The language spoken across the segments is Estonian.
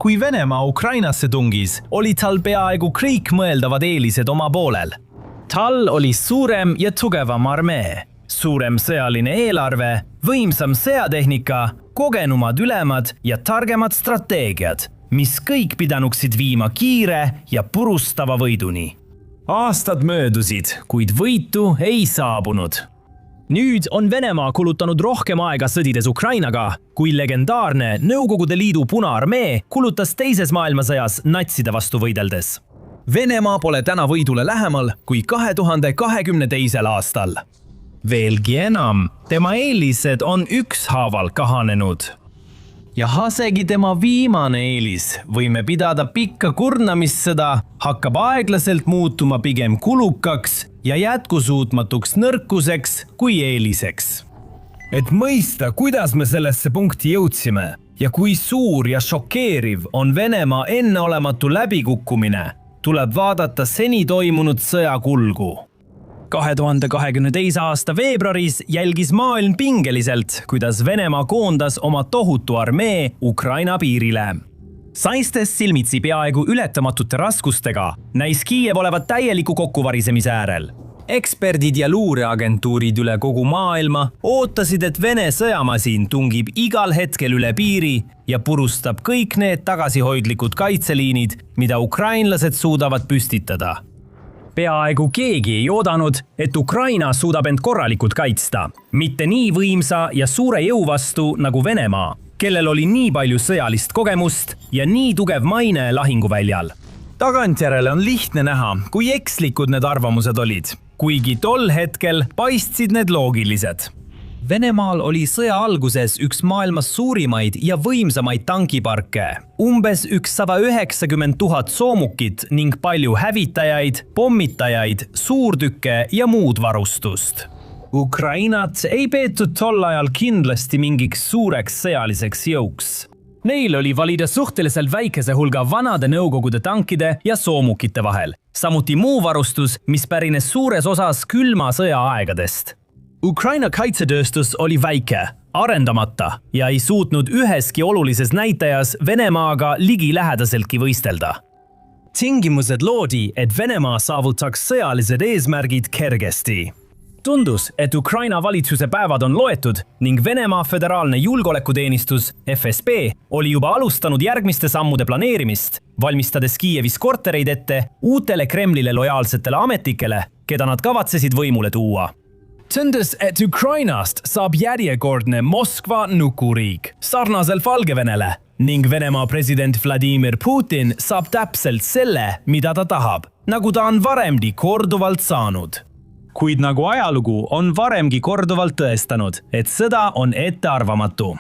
Kui Venemaa Ukrainasse tungis, oli tal peaaegu kõik mõeldavad eelised oma poolel. Tal oli suurem ja tugevam armee, suurem sõjaline eelarve, võimsam sõjatehnika, kogenumad ülemad ja targemad strateegiad, mis kõik pidanuksid viima kiire ja purustava võiduni. Aastad möödusid, kuid võitu ei saabunud. Nüüd on Venemaa kulutanud rohkem aega sõdides Ukrainaga, kui legendaarne Nõukogude Liidu Punaarmee kulutas teises maailmasõjas natside vastu võideldes. Venemaa pole täna võidule lähemal kui 2022. aastal. Veelgi enam, tema eelised on ükshaaval kahanenud. Ja hasegi tema viimane eelis, võime pidada pikka kurnamissõda, hakkab aeglaselt muutuma pigem kulukaks ja jätkusuutmatuks nõrkuseks kui eeliseks. Et mõista, kuidas me sellesse punkti jõudsime ja kui suur ja šokeeriv on Venemaa enneolematu läbikukkumine, tuleb vaadata seni toimunud sõja kulgu. 2022. aasta veebruaris jälgis maailm pingeliselt, kuidas Venemaa koondas oma tohutu armee Ukraina piirile. Saistes silmitsi peaaegu ületamatute raskustega, näis Kiiev olevat täieliku kokkuvarisemise äärel. Eksperdid ja luureagentuurid üle kogu maailma ootasid, et Vene sõjamasin tungib igal hetkel üle piiri ja purustab kõik need tagasihoidlikud kaitseliinid, mida ukrainlased suudavad püstitada. Peaaegu keegi ei oodanud, et Ukraina suudab end korralikult kaitsta, mitte nii võimsa ja suure jõu vastu nagu Venemaa, kellel oli nii palju sõjalist kogemust ja nii tugev maine lahinguväljal. Tagantjärele on lihtne näha, kui ekslikud need arvamused olid, kuigi tol hetkel paistsid need loogilised. Venemaal oli sõja alguses üks maailmas suurimaid ja võimsamaid tankiparke, umbes 190 000 soomukit ning palju hävitajaid, pommitajaid, suurtükke ja muud varustust. Ukrainat ei peetud tol ajal kindlasti mingiks suureks sõjaliseks jõuks. Neil oli valida suhteliselt väikese hulga vanade Nõukogude tankide ja soomukite vahel, samuti muu varustus, mis pärines suures osas külma sõja aegadest. Ukraina kaitsetööstus oli väike, arendamata ja ei suutnud üheski olulises näitajas Venemaaga ligilähedaseltki võistelda. Tingimused loodi, et Venemaa saavutaks sõjalised eesmärgid kergesti. Tundus, et Ukraina valitsuse päevad on loetud ning Venemaa Föderaalne Julgeolekuteenistus FSB oli juba alustanud järgmiste sammude planeerimist, valmistades Kiievis kortereid ette uutele Kremlile lojaalsetele ametnikele, keda nad kavatsesid võimule tuua. Tundus, et Ukrainast saab järjekordne Moskva nukuriik, sarnasel Valgevenele, ning Venemaa president Vladimir Putin saab täpselt selle, mida ta tahab, nagu ta on varemgi korduvalt saanud. Kuid nagu ajalugu on varemgi korduvalt tõestanud, et sõda on ettearvamatu.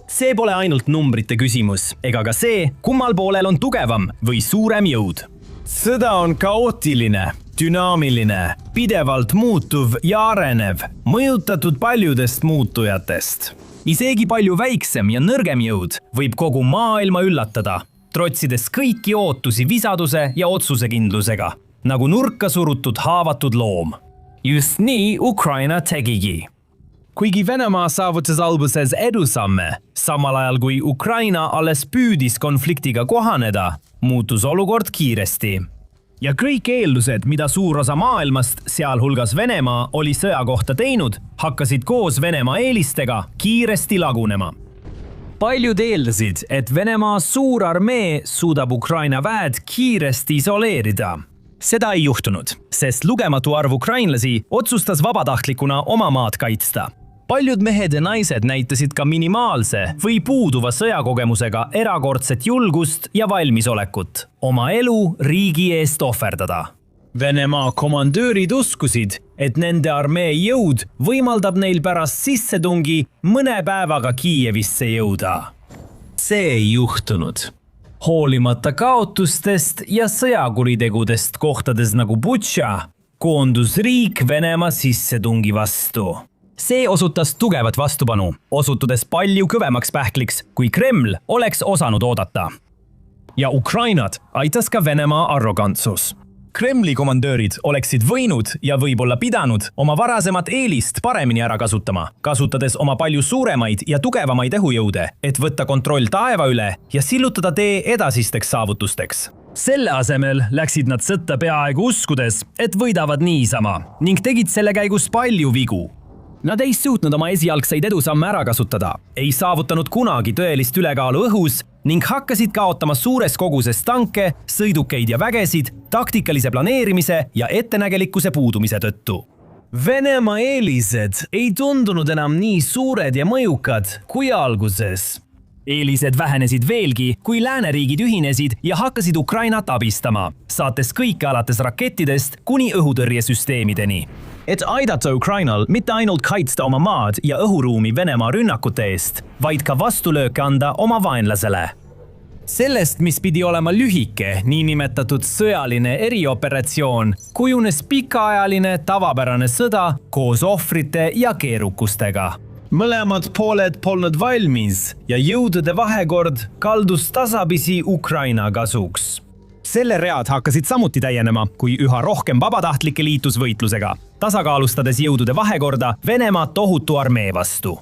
See pole ainult numbrite küsimus, ega ka see, kummal poolel on tugevam või suurem jõud. Sõda on kaootiline, dünaamiline, pidevalt muutuv ja arenev, mõjutatud paljudest muutujatest. Isegi palju väiksem ja nõrgem jõud võib kogu maailma üllatada, trotsides kõiki ootusi visaduse ja otsusekindlusega, nagu nurka surutud haavatud loom. Just nii Ukraina tegigi. Kuigi Venemaa saavutas alguses edusamme, samal ajal kui Ukraina alles püüdis konfliktiga kohaneda, muutus olukord kiiresti. Ja kõik eeldused, mida suur osa maailmast, sealhulgas Venemaa, oli sõja kohta teinud, hakkasid koos Venemaa eelistega kiiresti lagunema. Paljud eeldasid, et Venemaa suur armee suudab Ukraina väed kiiresti isoleerida. Seda ei juhtunud, sest lugematu arv ukrainlasi otsustas vabatahtlikuna oma maad kaitsta. Paljud mehed ja naised näitasid ka minimaalse või puuduva sõjakogemusega erakordset julgust ja valmisolekut oma elu riigi eest ohverdada. Venemaa komandöörid uskusid, et nende armee jõud võimaldab neil pärast sissetungi mõne päevaga Kiievisse jõuda. See ei juhtunud. Hoolimata kaotustest ja sõjakuritegudest kohtades nagu Butša, koondus riik Venemaa sissetungi vastu. See osutas tugevat vastupanu, osutudes palju kõvemaks pähkliks, kui Kreml oleks osanud oodata. Ja Ukrainat aitas ka Venemaa arrogantsus. Kremli komandöörid oleksid võinud ja võib-olla pidanud oma varasemat eelist paremini ära kasutama, kasutades oma palju suuremaid ja tugevamaid õhujõude, et võtta kontroll taeva üle ja sillutada tee edasisteks saavutusteks. Selle asemel läksid nad sõtta peaaegu uskudes, et võidavad niisama ning tegid selle käigus palju vigu. Nad ei suutnud oma esialgseid edusamme ära kasutada, ei saavutanud kunagi tõelist ülekaalu õhus ning hakkasid kaotama suures koguses tanke, sõidukeid ja vägesid taktikalise planeerimise ja ettenägelikkuse puudumise tõttu. Venemaa eelised ei tundunud enam nii suured ja mõjukad kui alguses. Eelised vähenesid veelgi, kui lääneriigid ühinesid ja hakkasid Ukrainat abistama, saates kõike alates rakettidest kuni õhutõrjesüsteemideni. Et aidata Ukrainal mitte ainult kaitsta oma maad ja õhuruumi Venemaa rünnakute eest, vaid ka vastulööke anda oma vaenlasele. Sellest, mis pidi olema lühike, niinimetatud sõjaline erioperatsioon, kujunes pikaajaline tavapärane sõda koos ohvrite ja keerukustega. Mõlemad pooled polnud valmis ja jõudude vahekord kaldus tasapisi Ukraina kasuks. Selle read hakkasid samuti täienema, kui üha rohkem vabatahtlikke liitus võitlusega, tasakaalustades jõudude vahekorda Venemaa tohutu armee vastu.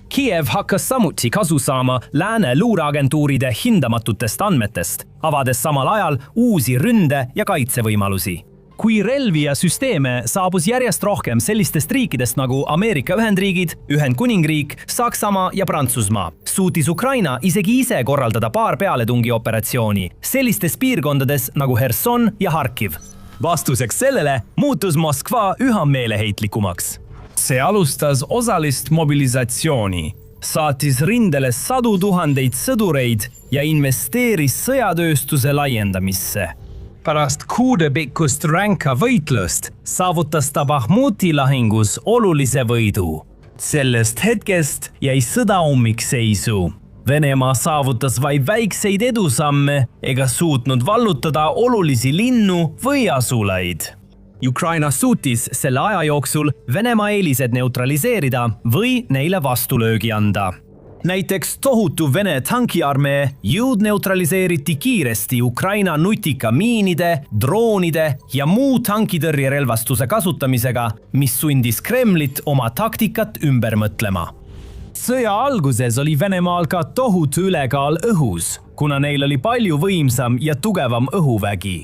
Kiev hakkas samuti kasu saama lääne luureagentuuride hindamatutest andmetest, avades samal ajal uusi ründe- ja kaitsevõimalusi. Kui relvi ja süsteeme saabus järjest rohkem sellistest riikidest nagu Ameerika Ühendriigid, Ühendkuningriik, Saksamaa ja Prantsusmaa, suutis Ukraina isegi ise korraldada paar pealetungi operatsiooni sellistes piirkondades nagu Herson ja Harkiv. Vastuseks sellele muutus Moskva üha meeleheitlikumaks. See alustas osalist mobilisatsiooni, saatis rindele 100 000 sõdureid ja investeeris sõjatööstuse laiendamisse. Pärast kuudepikkust ränka võitlust saavutas ta Bahmuti lahingus olulise võidu. Sellest hetkest jäi sõda ummikseisu. Venemaa saavutas vaid väikseid edusamme ega suutnud vallutada olulisi linnu või asulaid. Ukraina suutis selle aja jooksul Venemaa eelised neutraliseerida või neile vastulöögi anda. Näiteks tohutu Vene tankiarmee jõud neutraliseeriti kiiresti Ukraina nutika miinide, droonide ja muu tankitõrjerelvastuse kasutamisega, mis sundis Kremlit oma taktikat ümber mõtlema. Sõja alguses oli Venemaal ka tohutu ülekaal õhus, kuna neil oli palju võimsam ja tugevam õhuvägi.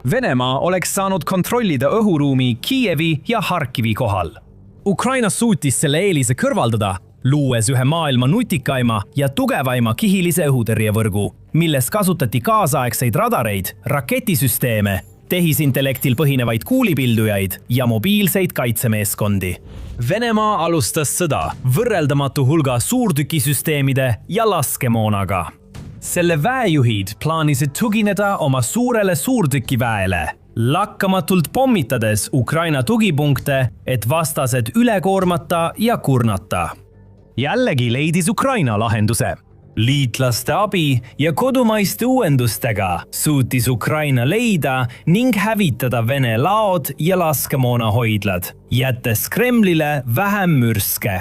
Venemaa oleks saanud kontrollida õhuruumi Kiievi ja Harkivi kohal. Ukraina suutis selle eelise kõrvaldada, luues ühe maailma nutikaima ja tugevaima kihilise õhutõrjevõrgu, milles kasutati kaasaegseid radareid, raketisüsteeme, tehisintellektil põhinevaid kuulipildujaid ja mobiilseid kaitsemeeskondi. Venemaa alustas sõda võrreldamatu hulga suurtükisüsteemide ja laskemoonaga. Selle väejuhid plaanisid tugineda oma suurele suurtükiväele, lakkamatult pommitades Ukraina tugipunkte, et vastased üle koormata ja kurnata. Jällegi leidis Ukraina lahenduse. Liitlaste abi ja kodumaiste uuendustega suutis Ukraina leida ning hävitada Vene laod ja laskemoonahoidlad, jättes Kremlile vähem mürske.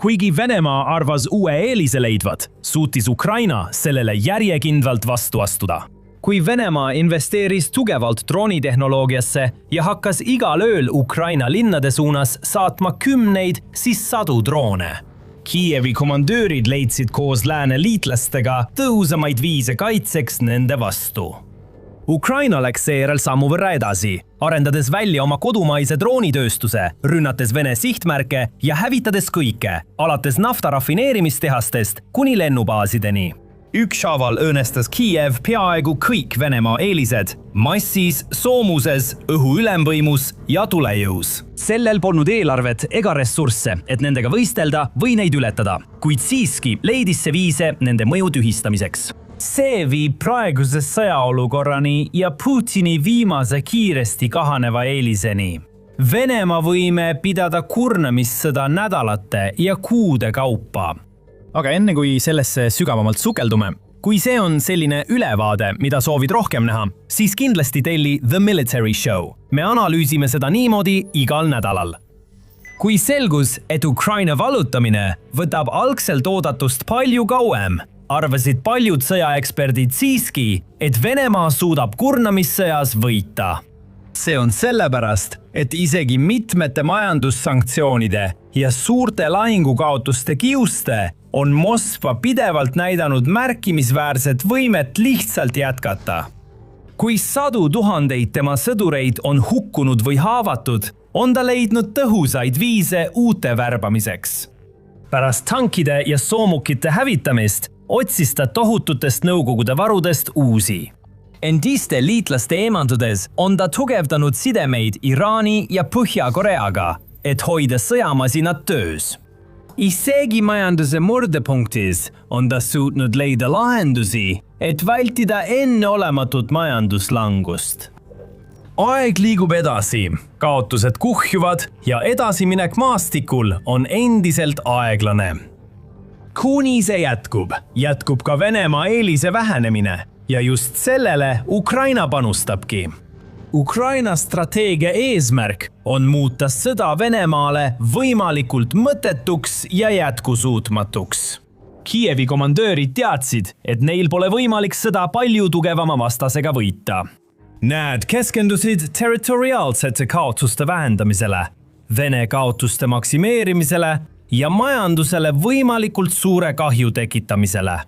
Kuigi Venemaa arvas uue eelise leidvat, suutis Ukraina sellele järjekindlalt vastu astuda. Kui Venemaa investeeris tugevalt droonitehnoloogiasse ja hakkas igal ööl Ukraina linnade suunas saatma kümneid, siis 100 droone. Kiievi komandöörid leidsid koos lääne liitlastega tõhusamaid viise kaitseks nende vastu. Ukraina läks seejärel sammu võrra edasi, arendades välja oma kodumaise droonitööstuse, rünnates Vene sihtmärke ja hävitades kõike, alates nafta rafineerimistehastest kuni lennubaasideni. Ükshaaval õõnestas Kiev peaaegu kõik Venemaa eelised massis, soomuses, õhu ülemvõimus ja tulejõus. Sellel polnud eelarvet ega ressursse, et nendega võistelda või neid ületada, kuid siiski leidis see viise nende mõju tühistamiseks. See viib praeguse sõjaolukorrani ja Putini viimase kiiresti kahaneva eeliseni. Venemaa võime pidada kurnamissõda nädalate ja kuude kaupa. Aga enne kui sellesse sügavamalt sukeldume, kui see on selline ülevaade, mida soovid rohkem näha, siis kindlasti telli The Military Show. Me analüüsime seda niimoodi igal nädalal. Kui selgus, et Ukraina vallutamine võtab algselt oodatust palju kauem, arvasid paljud sõjaeksperdid siiski, et Venemaa suudab kurnamissõjas võita. See on sellepärast, et isegi mitmete majandussanktsioonide ja suurte lahingukaotuste kiuste on Moskva pidevalt näidanud märkimisväärset võimet lihtsalt jätkata. Kui sadu tuhandeid tema sõdureid on hukkunud või haavatud, on ta leidnud tõhusaid viise uute värbamiseks. Pärast tankide ja soomukite hävitamist otsis ta tohututest Nõukogude varudest uusi. Endiste liitlaste eemandudes on ta tugevdanud sidemeid Iraani ja Põhja-Koreaga, et hoida sõjamasinad töös. Isegi majanduse murdepunktis on ta suutnud leida lahendusi, et vältida enneolematut majanduslangust. Aeg liigub edasi, kaotused kuhjuvad ja edasiminek maastikul on endiselt aeglane. Kuni see jätkub ka Venemaa eelise vähenemine ja just sellele Ukraina panustabki. Ukraina strateegia eesmärk on muuta sõda Venemaale võimalikult mõttetuks ja jätkusuutmatuks. Kiievi komandöörid teadsid, et neil pole võimalik sõda palju tugevama vastasega võita. Nad keskendusid territoriaalsete kaotuste vähendamisele, Vene kaotuste maksimeerimisele ja majandusele võimalikult suure kahju tekitamisele.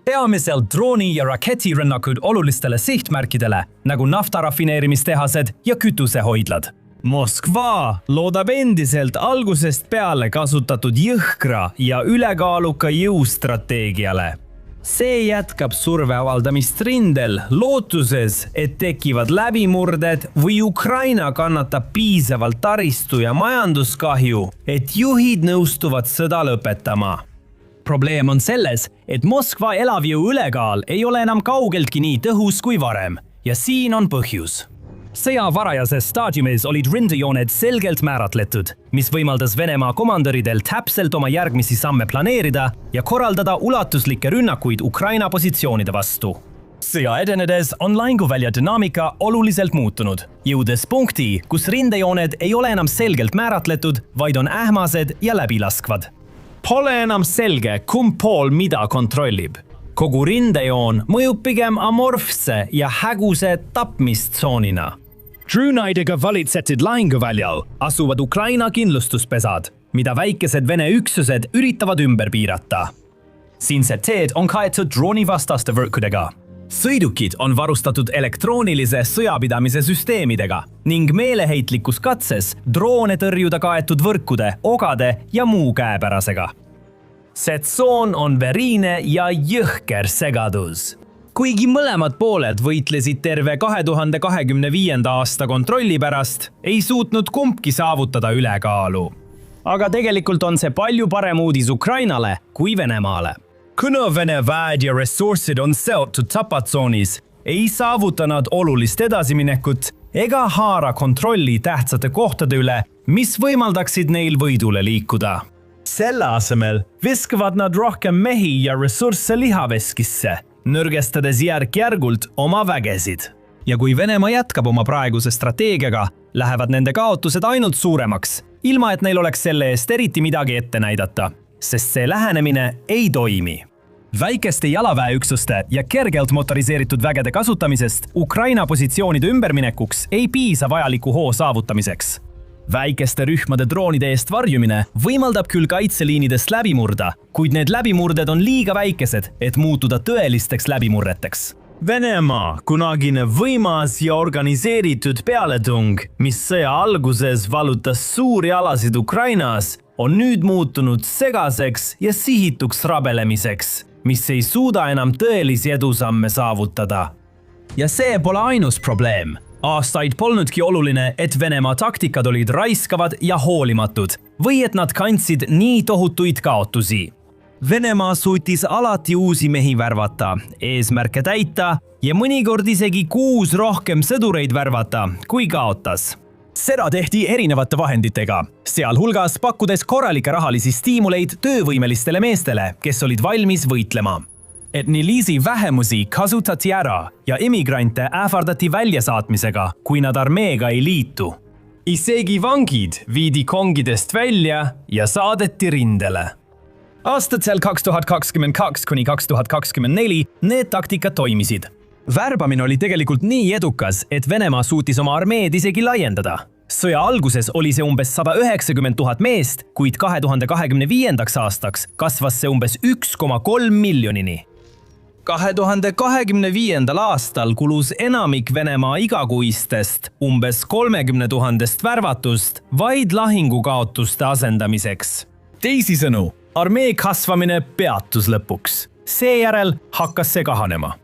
Peamiselt drooni- ja raketirünnakud olulistele sihtmärkidele, nagu naftarafineerimistehased ja kütusehoidlad. Moskva loodab endiselt algusest peale kasutatud jõhkra ja ülekaaluka jõustrateegiale. See jätkab surve avaldamist rindel lootuses, et tekivad läbimurded või Ukraina kannatab piisavalt taristu ja majanduskahju, et juhid nõustuvad sõda lõpetama. Probleem on selles, et Moskva elavjõu ülekaal ei ole enam kaugeltki nii tõhus kui varem ja siin on põhjus. Sõja varajases staadiumis olid rindejooned selgelt määratletud, mis võimaldas Venemaa komandöridel täpselt oma järgmisi samme planeerida ja korraldada ulatuslikke rünnakuid Ukraina positsioonide vastu. Sõja edenedes on lahinguvälja dünaamika oluliselt muutunud, jõudes punkti, kus rindejooned ei ole enam selgelt määratletud, vaid on ähmased ja läbilaskvad. Pole enam selge, kumb pool mida kontrollib. Kogu rindejoon mõjub pigem amorfse ja häguse tapmistsoonina. Droonaidega valitsetud lahinguväljal asuvad Ukraina kindlustuspesad, mida väikesed Vene üksused üritavad ümber piirata. Siinsed teed on kaetud droonivastaste võrkudega. Sõidukid on varustatud elektroonilise sõjapidamise süsteemidega ning meeleheitlikus katses droone tõrjuda kaetud võrkude, ogade ja muu käepärasega. See tsoon on veriine ja jõhker segadus. Kuigi mõlemad pooled võitlesid terve 2025. aasta kontrolli pärast, ei suutnud kumbki saavutada ülekaalu. Aga tegelikult on see palju parem uudis Ukrainale kui Venemaale. Kuna Vene väed ja ressursid on seotud tapatsoonis, ei saavuta nad olulist edasiminekut ega haara kontrolli tähtsate kohtade üle, mis võimaldaksid neil võidule liikuda. Selle asemel viskavad nad rohkem mehi ja ressursse lihaveskisse, nõrgestades järk-järgult oma vägesid. Ja kui Venemaa jätkab oma praeguse strateegiaga, lähevad nende kaotused ainult suuremaks, ilma et neil oleks selle eest eriti midagi ette näidata, sest see lähenemine ei toimi. Väikeste jalaväeüksuste ja kergelt motoriseeritud vägede kasutamisest Ukraina positsioonide ümberminekuks ei piisa vajaliku hoo saavutamiseks. Väikeste rühmade droonide eest varjumine võimaldab küll kaitseliinidest läbi murda, kuid need läbimurded on liiga väikesed, et muutuda tõelisteks läbimurreteks. Venemaa kunagine võimas ja organiseeritud pealetung, mis sõja alguses valutas suuri alasid Ukrainas, on nüüd muutunud segaseks ja sihituks rabelemiseks, mis ei suuda enam tõelisi edusamme saavutada. Ja see pole ainus probleem. Aastaid polnudki oluline, et Venemaa taktikad olid raiskavad ja hoolimatud või et nad kandsid nii tohutuid kaotusi. Venemaa suutis alati uusi mehi värvata, eesmärke täita ja mõnikord isegi 6 rohkem sõdureid värvata, kui kaotas. Seda tehti erinevate vahenditega, sealhulgas pakkudes korralikke rahalisi stiimuleid töövõimelistele meestele, kes olid valmis võitlema. Etnilisi vähemusi kasutati ära ja immigrante ähvardati väljasaatmisega, kui nad armeega ei liitu. Isegi vangid viidi kongidest välja ja saadeti rindele. Aastatel 2022 kuni 2024 need taktikad toimisid. Värbamine oli tegelikult nii edukas, et Venemaa suutis oma armeed isegi laiendada. Sõja alguses oli see umbes 190 000 meest, kuid 2025. aastaks kasvas see umbes 1,3 miljonini. 2025. aastal kulus enamik Venemaa igakuistest umbes 30 000 värvatust vaid lahingukaotuste asendamiseks. Teisisõnu, armee kasvamine peatus lõpuks. Seejärel hakkas see kahanema.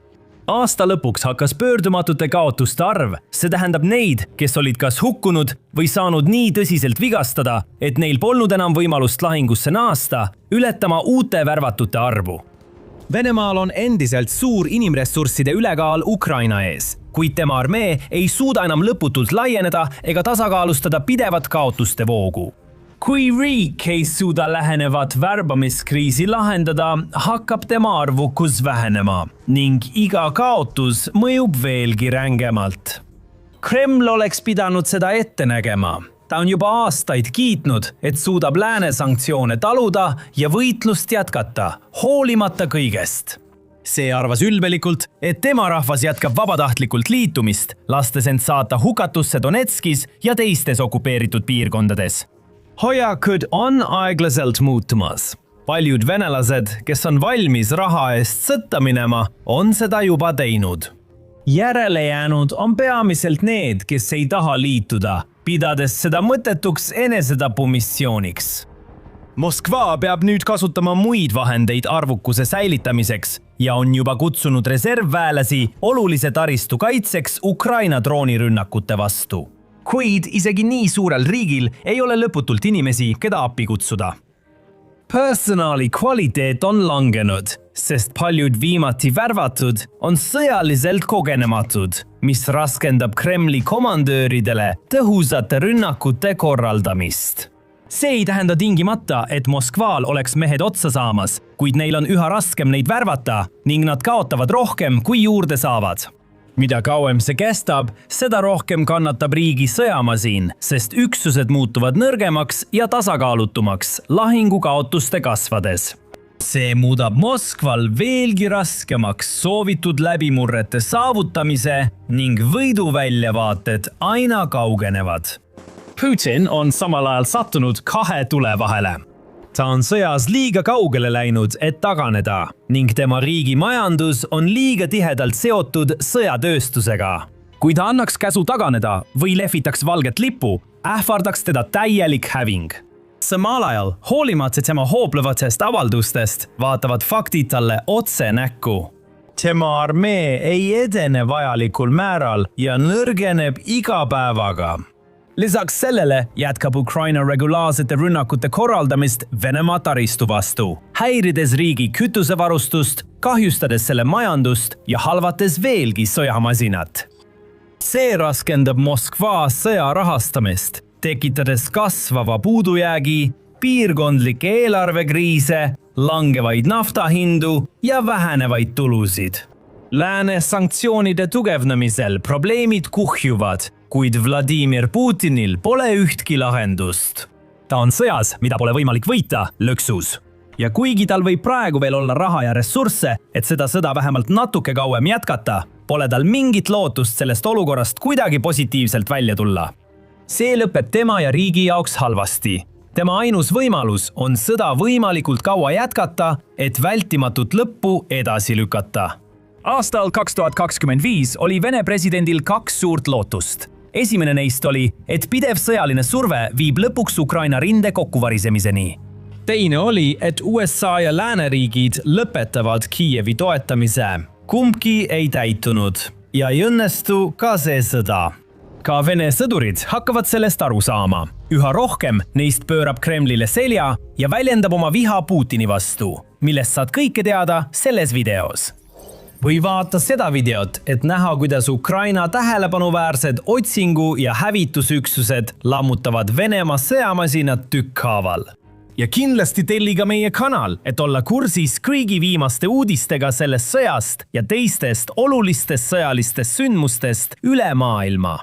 Aasta lõpuks hakkas pöördumatute kaotuste arv, see tähendab neid, kes olid kas hukkunud või saanud nii tõsiselt vigastada, et neil polnud enam võimalust lahingusse naasta, ületama uute värvatute arvu. Venemaal on endiselt suur inimressursside ülekaal Ukraina ees, kuid tema armee ei suuda enam lõputult laieneda ega tasakaalustada pidevat kaotuste voogu. Kui riik ei suuda lähenevat värbamiskriisi lahendada, hakkab tema arvukus vähenema ning iga kaotus mõjub veelgi rängemalt. Kreml oleks pidanud seda ette nägema. Ta on juba aastaid kiitnud, et suudab lääne sanktsioone taluda ja võitlust jätkata, hoolimata kõigest. See arvas ülbelikult, et tema rahvas jätkab vabatahtlikult liitumist, lastes end saata hukatusse Donetskis ja teistes okupeeritud piirkondades. Hoiakud on aeglaselt muutumas. Paljud venelased, kes on valmis raha eest sõtta minema, on seda juba teinud. Järele jäänud on peamiselt need, kes ei taha liituda, pidades seda mõttetuks enesetapumissiooniks. Moskva peab nüüd kasutama muid vahendeid arvukuse säilitamiseks ja on juba kutsunud reservväelasi olulise taristu kaitseks Ukraina droonirünnakute vastu. Kuid isegi nii suurel riigil ei ole lõputult inimesi, keda appi kutsuda. Personali kvaliteet on langenud, sest paljud viimati värvatud on sõjaliselt kogenematud, mis raskendab Kremli komandööridele tõhusate rünnakute korraldamist. See ei tähenda tingimata, et Moskval oleks mehed otsa saamas, kuid neil on üha raskem neid värvata ning nad kaotavad rohkem, kui juurde saavad. Mida kauem see kestab, seda rohkem kannatab riigi sõjamasin, sest üksused muutuvad nõrgemaks ja tasakaalutumaks lahingukaotuste kasvades. See muudab Moskval veelgi raskemaks soovitud läbimurrete saavutamise ning võiduväljavaated aina kaugenevad. Putin on samal ajal sattunud kahe tule vahele. Ta on sõjas liiga kaugele läinud, et taganeda, ning tema riigi majandus on liiga tihedalt seotud sõjatööstusega. Kui ta annaks käsu taganeda või lehvitaks valget lippu, ähvardaks teda täielik häving. Samal ajal, hoolimata tema hooplevatest avaldustest, vaatavad faktid talle otse näkku. Tema armee ei edene vajalikul määral ja nõrgeneb iga päevaga. Lisaks sellele jätkab Ukraina regulaarsete rünnakute korraldamist Venemaa taristu vastu, häirides riigi kütusevarustust, kahjustades selle majandust ja halvates veelgi sõjamasinat. See raskendab Moskva sõja rahastamist, tekitades kasvava puudujäägi, piirkondlikke eelarvekriise, langevaid naftahindu ja vähenevaid tulusid. Lääne sanktsioonide tugevnemisel probleemid kuhjuvad, kuid Vladimir Putinil pole ühtki lahendust. Ta on sõjas, mida pole võimalik võita, lõksus. Ja kuigi tal võib praegu veel olla raha ja ressursse, et seda sõda vähemalt natuke kauem jätkata, pole tal mingit lootust sellest olukorrast kuidagi positiivselt välja tulla. See lõpeb tema ja riigi jaoks halvasti. Tema ainus võimalus on sõda võimalikult kaua jätkata, et vältimatut lõppu edasi lükata. Aastal 2025 oli Vene presidendil kaks suurt lootust. Esimene neist oli, et pidev sõjaline surve viib lõpuks Ukraina rinde kokkuvarisemiseni. Teine oli, et USA ja lääneriigid lõpetavad Kiievi toetamise. Kumbki ei täitunud ja ei õnnestu ka see sõda. Ka Vene sõdurid hakkavad sellest aru saama. Üha rohkem neist pöörab Kremlile selja ja väljendab oma viha Putini vastu, millest saad kõike teada selles videos. Või vaata seda videot, et näha, kuidas Ukraina tähelepanuväärsed otsingu- ja hävitusüksused lammutavad Venemaa sõjamasinat tükkhaaval. Ja kindlasti telli ka meie kanal, et olla kursis kõigi viimaste uudistega sellest sõjast ja teistest olulistest sõjalistest sündmustest üle maailma.